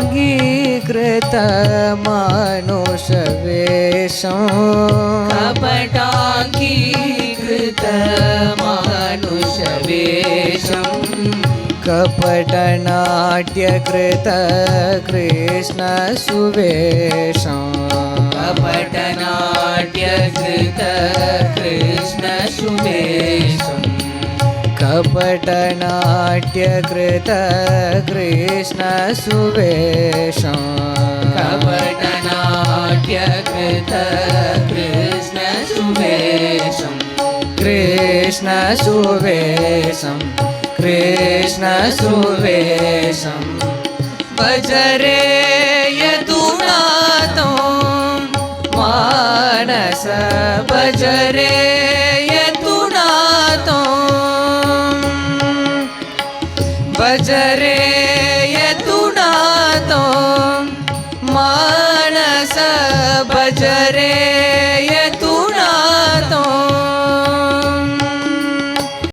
कपटाङ्गीकृत मानुषवेषं कपटाङ्गीकृत मानुषवेषं कपटनाट्यकृत कृष्णसुवेषं कपटनाट्यकृत कृष्णसुवेषं कपटनाट्यकृत कृष्णसुवेषं कपटनाट्यकृत कृष्णसुवेषं कृष्णसुवेषं कृष्णसुवेषं भजरे यदुनाथं मानस भजरे यदुनाथं भजरे यदुनाथं मानस भजरे